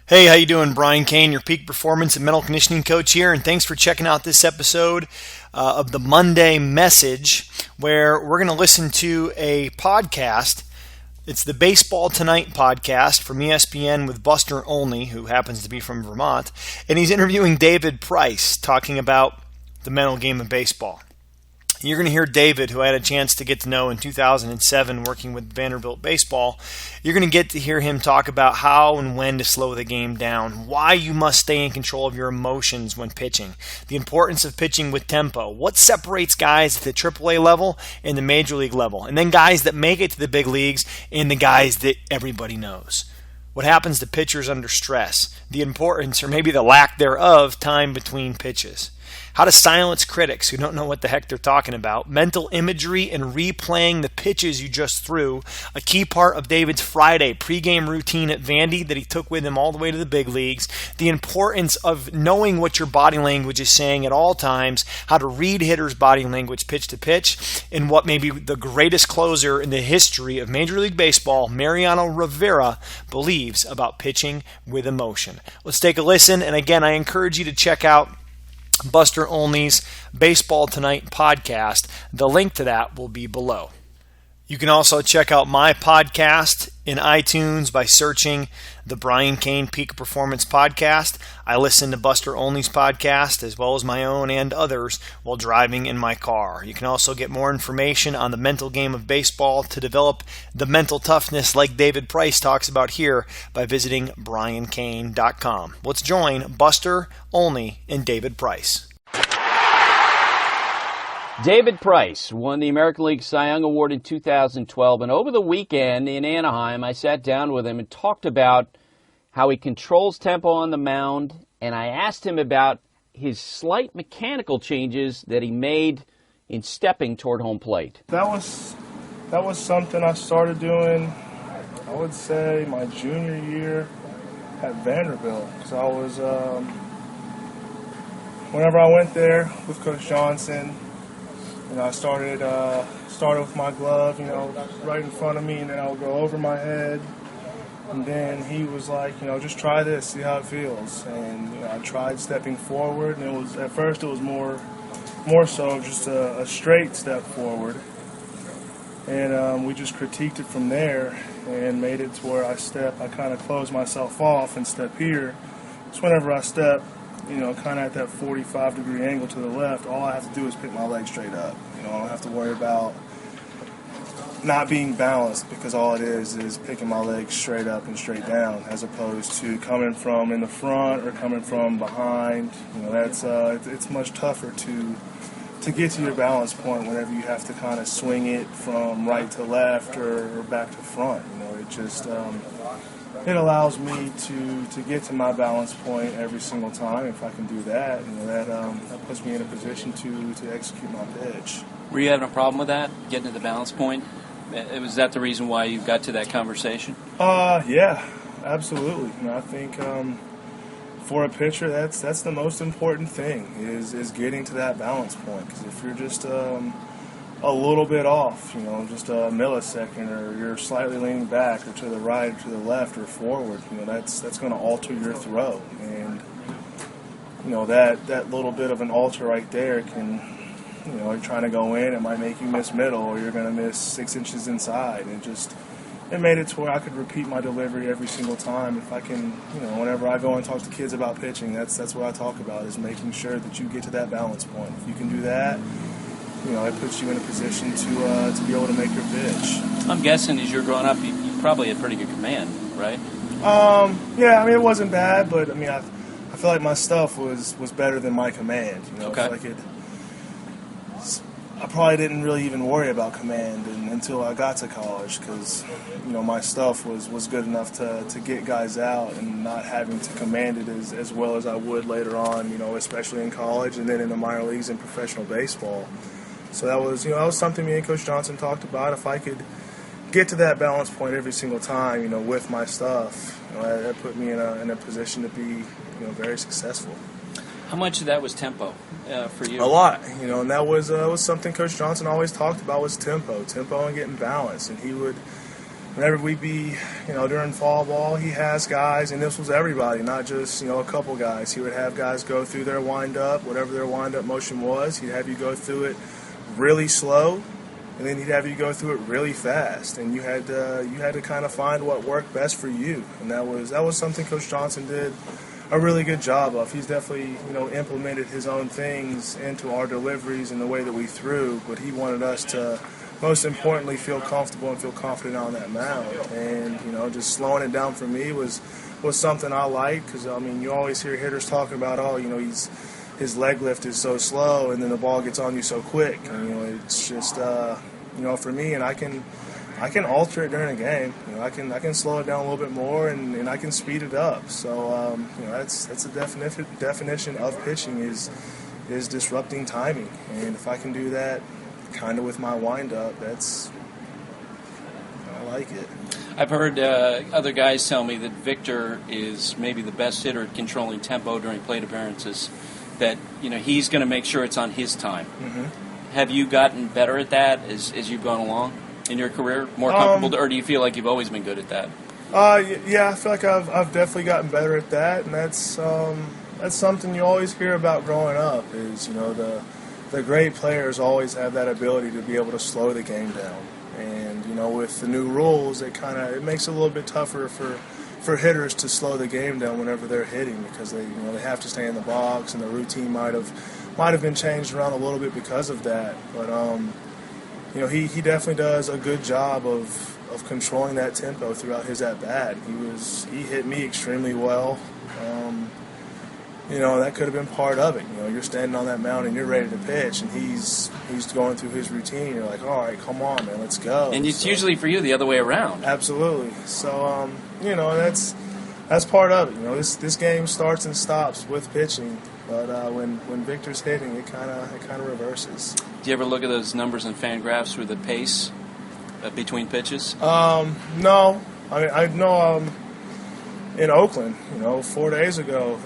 Hey, how you doing? Brian Cain, your peak performance and mental conditioning coach here, and thanks for checking out this episode of the Monday Message, where we're going to listen to a podcast. It's the Baseball Tonight podcast from ESPN with Buster Olney, who happens to be from Vermont, and he's interviewing David Price, talking about the mental game of baseball. You're going to hear David, who I had a chance to get to know in 2007 working with Vanderbilt Baseball. You're going to get to hear him talk about how and when to slow the game down, why you must stay in control of your emotions when pitching, the importance of pitching with tempo, what separates guys at the AAA level and the Major League level, and then guys that make it to the big leagues and the guys that everybody knows. What happens to pitchers under stress, the importance, or maybe the lack thereof, time between pitches. How to silence critics who don't know what the heck they're talking about. Mental imagery and replaying the pitches you just threw. A key part of David's Friday pregame routine at Vandy that he took with him all the way to the big leagues. The importance of knowing what your body language is saying at all times. How to read hitters' body language pitch to pitch. And what may be the greatest closer in the history of Major League Baseball, Mariano Rivera, believes about pitching with emotion. Let's take a listen. And again, I encourage you to check out Buster Olney's Baseball Tonight podcast. The link to that will be below. You can also check out my podcast in iTunes by searching the Brian Cain Peak Performance podcast. I listen to Buster Olney's podcast as well as my own and others while driving in my car. You can also get more information on the mental game of baseball to develop the mental toughness like David Price talks about here by visiting briancain.com. Let's join Buster Olney and David Price. David Price won the American League Cy Young Award in 2012, and over the weekend in Anaheim, I sat down with him and talked about how he controls tempo on the mound, and I asked him about his slight mechanical changes that he made in stepping toward home plate. That was something I started doing, I would say, my junior year at Vanderbilt, because I was, whenever I went there with Coach Johnson, I started with my glove, right in front of me, and then I would go over my head. And then he was like, just try this, see how it feels. And I tried stepping forward, and at first it was more so just a straight step forward. And we just critiqued it from there and made it to where I kind of close myself off and step here. So whenever I step, kind of at that 45-degree angle to the left, all I have to do is pick my leg straight up. I don't have to worry about not being balanced, because all it is picking my legs straight up and straight down, as opposed to coming from in the front or coming from behind. It's much tougher to get to your balance point whenever you have to kind of swing it from right to left or back to front. It just it allows me to get to my balance point every single time. If I can do that, that puts me in a position to execute my pitch. Were you having a problem with that, getting to the balance point? Was that the reason why you got to that conversation? Yeah, absolutely. I think for a pitcher, that's the most important thing is getting to that balance point. Because if you're just a little bit off, just a millisecond, or you're slightly leaning back or to the right or to the left or forward, that's going to alter your throw. And that little bit of an alter right there can, you're trying to go in, it might make you miss middle, or you're going to miss 6 inches inside. It made it to where I could repeat my delivery every single time. If I can, whenever I go and talk to kids about pitching, that's what I talk about, is making sure that you get to that balance point. If you can do that, it puts you in a position to be able to make your pitch. I'm guessing as you're growing up, you probably had pretty good command, right? Yeah, it wasn't bad, but I feel like my stuff was better than my command. Okay. I feel like I probably didn't really even worry about command until I got to college, because my stuff was good enough to get guys out and not having to command it as well as I would later on, especially in college and then in the minor leagues and professional baseball. So that was something me and Coach Johnson talked about. If I could get to that balance point every single time, with my stuff, that put me in a position to be, very successful. How much of that was tempo for you? A lot, and that was something Coach Johnson always talked about, was tempo and getting balance. And he would whenever we be, during fall ball, he has guys, and this was everybody, not just, a couple guys. He would have guys go through their wind-up, whatever their wind-up motion was. He'd have you go through it really slow, and then he'd have you go through it really fast. And you had to kind of find what worked best for you. And that was something Coach Johnson did a really good job of. He's definitely, implemented his own things into our deliveries and the way that we threw, but he wanted us to, most importantly, feel comfortable and feel confident on that mound. And, just slowing it down for me was something I like, because, you always hear hitters talking about, his leg lift is so slow and then the ball gets on you so quick. And, it's just, for me, and I can alter it during a game. I can slow it down a little bit more, and I can speed it up. So, that's the definition of pitching is disrupting timing. And if I can do that kind of with my wind-up, I like it. I've heard other guys tell me that Victor is maybe the best hitter at controlling tempo during plate appearances, that he's going to make sure it's on his time. Mm-hmm. Have you gotten better at that as you've gone along in your career? More comfortable, or do you feel like you've always been good at that? Yeah, I feel like I've definitely gotten better at that, and that's something you always hear about growing up. Is the great players always have that ability to be able to slow the game down, and with the new rules, it makes it a little bit tougher for hitters to slow the game down whenever they're hitting, because they have to stay in the box, and the routine might have been changed around a little bit because of that. But he definitely does a good job of controlling that tempo throughout his at bat. He hit me extremely well. That could have been part of it. You're standing on that mound and you're ready to pitch, and he's going through his routine. You're like, all right, come on, man, let's go. And it's usually for you the other way around. Absolutely. So, that's part of it. This game starts and stops with pitching, but when Victor's hitting, it kind of reverses. Do you ever look at those numbers and fan graphs with the pace between pitches? No. I know. In Oakland, 4 days ago,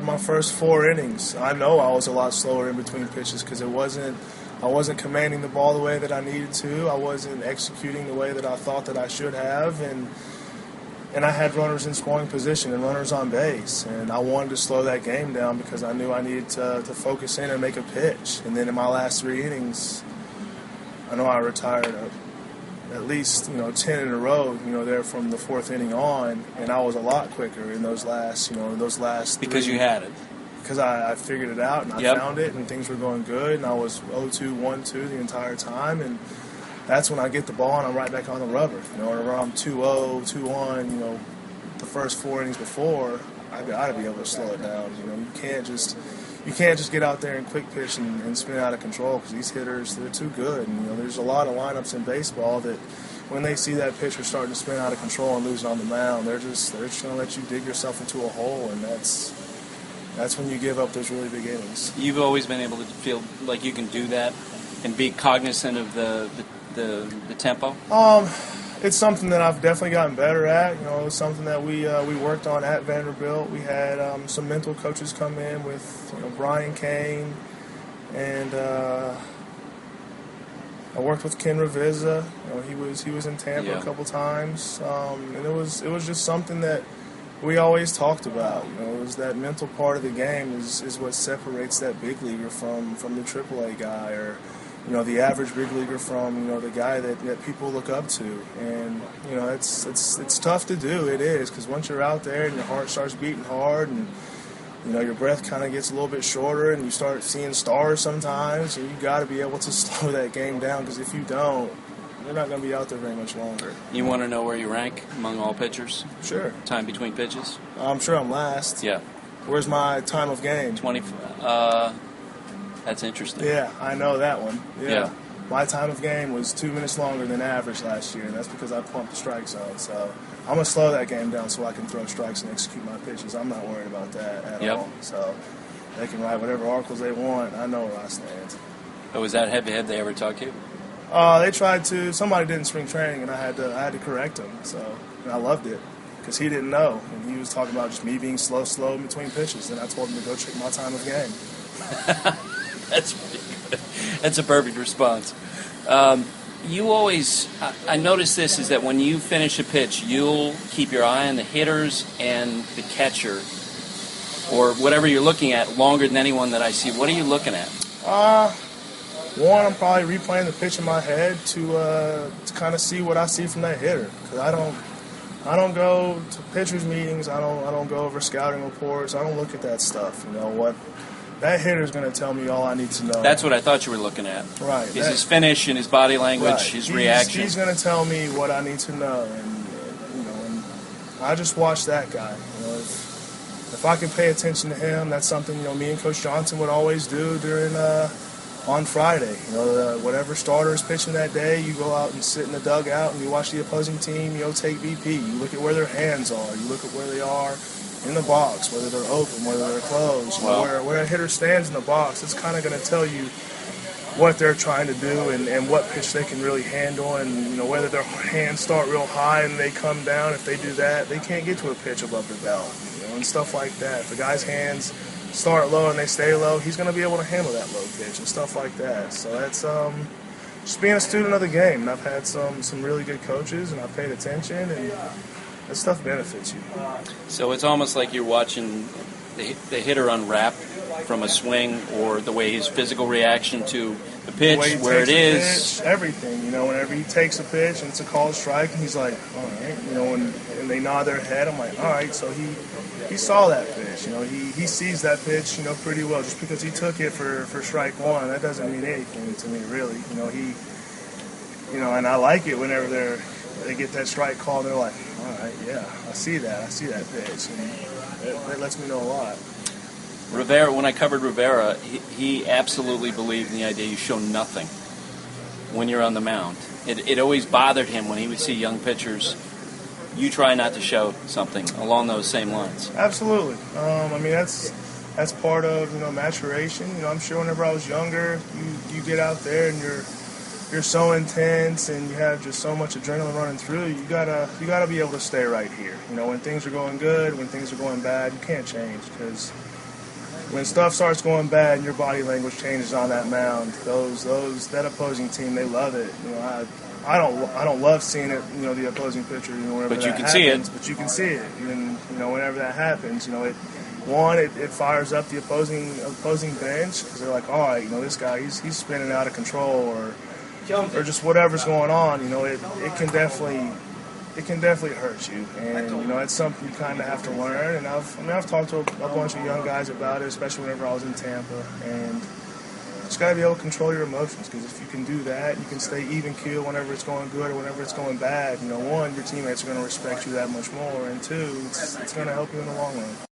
my first 4 innings, I know I was a lot slower in between pitches, because I wasn't commanding the ball the way that I needed to. I wasn't executing the way that I thought that I should have, and I had runners in scoring position and runners on base, and I wanted to slow that game down because I knew I needed to focus in and make a pitch. And then in my last 3 innings, I know I retired at least 10 in a row, there from the 4th inning on, and I was a lot quicker in those last because 3. you had it. Because I figured it out, and I found it, and things were going good, and I was 0-2, 1-2 the entire time, and that's when I get the ball and I'm right back on the rubber. Whenever I'm 2-0, 2-1, the first 4 innings before, I got to be able to slow it down. You can't just get out there and quick pitch and spin out of control, because these hitters, they're too good. And, there's a lot of lineups in baseball that when they see that pitcher starting to spin out of control and losing on the mound, they're just going to let you dig yourself into a hole, and that's when you give up those really big innings. You've always been able to feel like you can do that and be cognizant of the tempo? It's something that I've definitely gotten better at. It's something that we worked on at Vanderbilt. We had some mental coaches come in with Brian Cain, and I worked with Ken Ravizza. He was in Tampa a couple times, and it was just something that we always talked about. It was that mental part of the game is what separates that big leaguer from the AAA guy, or the average big leaguer from the guy that people look up to. And it's tough to do. It is, because once you're out there and your heart starts beating hard, and your breath kind of gets a little bit shorter, and you start seeing stars sometimes, and you got to be able to slow that game down, because if you don't, you're not going to be out there very much longer. You want to know where you rank among all pitchers? Sure. Time between pitches? I'm sure I'm last. Yeah. Where's my time of game? 20. That's interesting. Yeah, I know that one. Yeah. My time of game was 2 minutes longer than average last year, and that's because I pumped the strike zone. So I'm going to slow that game down so I can throw strikes and execute my pitches. I'm not worried about that at all. So they can write whatever articles they want. I know where I stand. Oh, was that heavy? Had they ever talked to you? They tried to. Somebody did in spring training, and I had to correct him. And I loved it, because he didn't know, and he was talking about just me being slow in between pitches. And I told him to go check my time of game. That's pretty good. That's a perfect response. You always, I notice this, is that when you finish a pitch, you'll keep your eye on the hitters and the catcher, or whatever you're looking at, longer than anyone that I see. What are you looking at? One, I'm probably replaying the pitch in my head to kind of see what I see from that hitter. Because I don't go to pitchers meetings. I don't go over scouting reports. I don't look at that stuff. You know what? That hitter's going to tell me all I need to know. That's what I thought you were looking at. Right. Is his finish and his body language, right. his reaction. He's going to tell me what I need to know, and I just watch that guy. You know, if I can pay attention to him, that's something me and Coach Johnson would always do during on Friday. Whatever starter is pitching that day, you go out and sit in the dugout and you watch the opposing team. Take BP. You look at where their hands are. You look at where they are in the box, whether they're open, whether they're closed. Where a hitter stands in the box, it's kind of going to tell you what they're trying to do and what pitch they can really handle, and whether their hands start real high and they come down. If they do that, they can't get to a pitch above their belt, and stuff like that. If the guy's hands start low and they stay low, he's going to be able to handle that low pitch and stuff like that. So that's just being a student of the game. And I've had some really good coaches, and I've paid attention, and that stuff benefits you. So it's almost like you're watching the hitter unwrap from a swing, or the way his physical reaction to the pitch, where it is. Pitch, everything. Whenever he takes a pitch and it's a called strike, and he's like, all right, and they nod their head, I'm like, all right, so he saw that pitch. He sees that pitch, pretty well. Just because he took it for strike one, that doesn't mean anything to me, really. And I like it whenever they get that strike call, they're like, all right, yeah, I see that pitch, and it lets me know a lot. Rivera, when I covered Rivera, he absolutely believed in the idea you show nothing when you're on the mound. It always bothered him when he would see young pitchers. You try not to show something along those same lines. Absolutely. That's part of maturation. I'm sure whenever I was younger, you get out there and you're so intense and you have just so much adrenaline running through you. You gotta be able to stay right here. When things are going good, when things are going bad, you can't change, because when stuff starts going bad and your body language changes on that mound, that opposing team, they love it. I don't love seeing it. The opposing pitcher. Whenever but you that can happens, see it. But you can see it, and whenever that happens, it fires up the opposing bench, because they're like, all right, this guy he's spinning out of control, or just whatever's going on. It can definitely hurt you, and it's something you kind of have to learn. And I've talked to a bunch of young guys about it, especially whenever I was in Tampa, and just got to be able to control your emotions, because if you can do that, you can stay even keel whenever it's going good or whenever it's going bad. One, your teammates are going to respect you that much more, and two, it's going to help you in the long run.